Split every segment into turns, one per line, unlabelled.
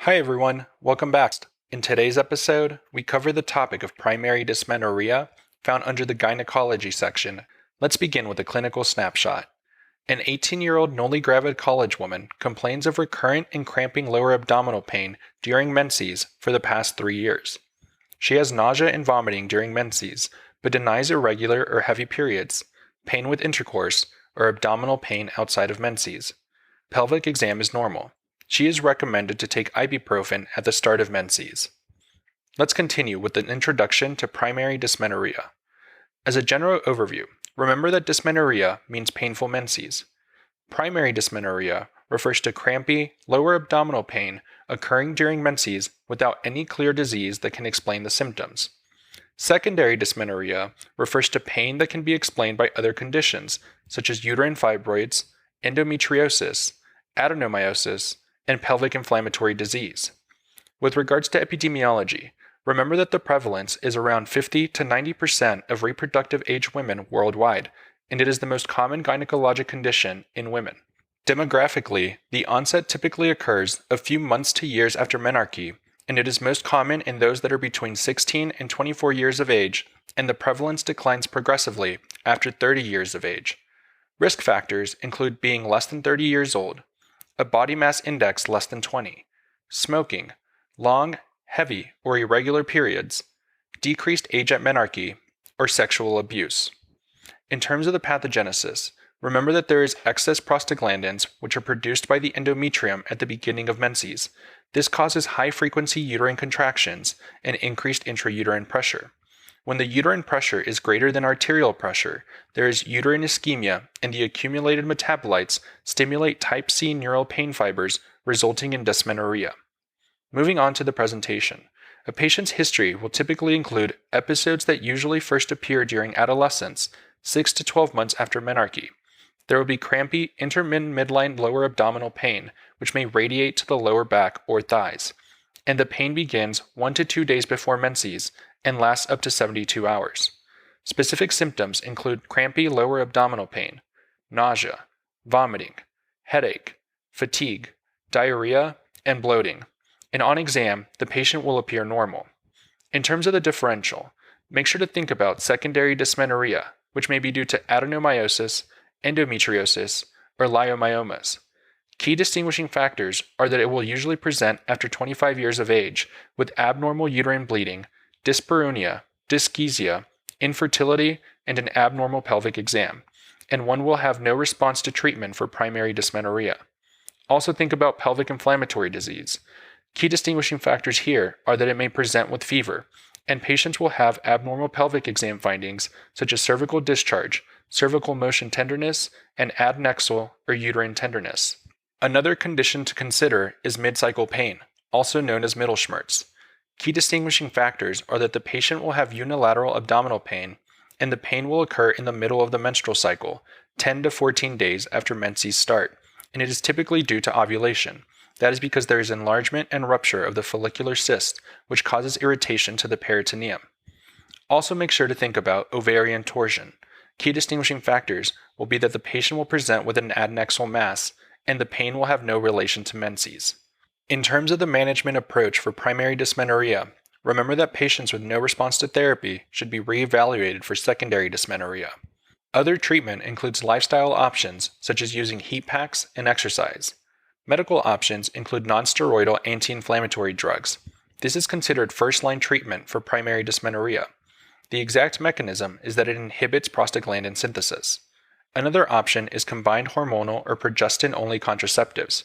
Hi everyone, welcome back. In today's episode, we cover the topic of primary dysmenorrhea found under the gynecology section. Let's begin with a clinical snapshot. An 18-year-old newly gravid college woman complains of recurrent and cramping lower abdominal pain during menses for the past 3 years. She has nausea and vomiting during menses, but denies irregular or heavy periods, pain with intercourse, or abdominal pain outside of menses. Pelvic exam is normal. She is recommended to take ibuprofen at the start of menses. Let's continue with an introduction to primary dysmenorrhea. As a general overview, remember that dysmenorrhea means painful menses. Primary dysmenorrhea refers to crampy, lower abdominal pain occurring during menses without any clear disease that can explain the symptoms. Secondary dysmenorrhea refers to pain that can be explained by other conditions, such as uterine fibroids, endometriosis, adenomyosis, and pelvic inflammatory disease. With regards to epidemiology, remember that the prevalence is around 50 to 90% of reproductive age women worldwide, and it is the most common gynecologic condition in women. Demographically, the onset typically occurs a few months to years after menarche, and it is most common in those that are between 16 and 24 years of age, and the prevalence declines progressively after 30 years of age. Risk factors include being less than 30 years old, a body mass index less than 20, smoking, long, heavy, or irregular periods, decreased age at menarche, or sexual abuse. In terms of the pathogenesis, remember that there is excess prostaglandins which are produced by the endometrium at the beginning of menses. This causes high-frequency uterine contractions and increased intrauterine pressure. When the uterine pressure is greater than arterial pressure, there is uterine ischemia, and the accumulated metabolites stimulate type C neural pain fibers, resulting in dysmenorrhea. Moving on to the presentation. A patient's history will typically include episodes that usually first appear during adolescence, 6 to 12 months after menarche. There will be crampy, intermittent midline lower abdominal pain, which may radiate to the lower back or thighs, and the pain begins 1 to 2 days before menses and lasts up to 72 hours. Specific symptoms include crampy lower abdominal pain, nausea, vomiting, headache, fatigue, diarrhea, and bloating. And on exam, the patient will appear normal. In terms of the differential, make sure to think about secondary dysmenorrhea, which may be due to adenomyosis, endometriosis, or leiomyomas. Key distinguishing factors are that it will usually present after 25 years of age with abnormal uterine bleeding, dyspareunia, dyschezia, infertility, and an abnormal pelvic exam, and one will have no response to treatment for primary dysmenorrhea. Also think about pelvic inflammatory disease. Key distinguishing factors here are that it may present with fever, and patients will have abnormal pelvic exam findings such as cervical discharge, cervical motion tenderness, and adnexal or uterine tenderness. Another condition to consider is mid-cycle pain, also known as Mittelschmerz. Key distinguishing factors are that the patient will have unilateral abdominal pain, and the pain will occur in the middle of the menstrual cycle, 10 to 14 days after menses start, and it is typically due to ovulation. That is because there is enlargement and rupture of the follicular cyst, which causes irritation to the peritoneum. Also make sure to think about ovarian torsion. Key distinguishing factors will be that the patient will present with an adnexal mass, and the pain will have no relation to menses. In terms of the management approach for primary dysmenorrhea, remember that patients with no response to therapy should be reevaluated for secondary dysmenorrhea. Other treatment includes lifestyle options such as using heat packs and exercise. Medical options include nonsteroidal anti-inflammatory drugs. This is considered first-line treatment for primary dysmenorrhea. The exact mechanism is that it inhibits prostaglandin synthesis. Another option is combined hormonal or progestin-only contraceptives.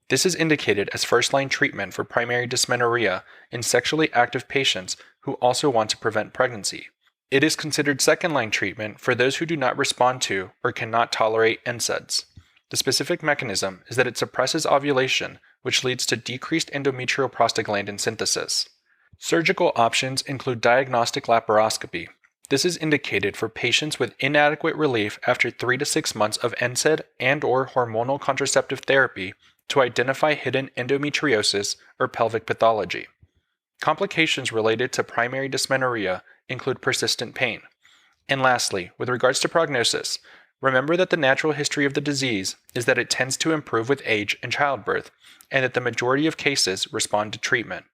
This is indicated as first-line treatment for primary dysmenorrhea in sexually active patients who also want to prevent pregnancy. It is considered second-line treatment for those who do not respond to or cannot tolerate NSAIDs. The specific mechanism is that it suppresses ovulation, which leads to decreased endometrial prostaglandin synthesis. Surgical options include diagnostic laparoscopy. This is indicated for patients with inadequate relief after 3 to 6 months of NSAID and/or hormonal contraceptive therapy to identify hidden endometriosis or pelvic pathology. Complications related to primary dysmenorrhea include persistent pain. And lastly, with regards to prognosis, Remember that the natural history of the disease is that it tends to improve with age and childbirth, and that the majority of cases respond to treatment.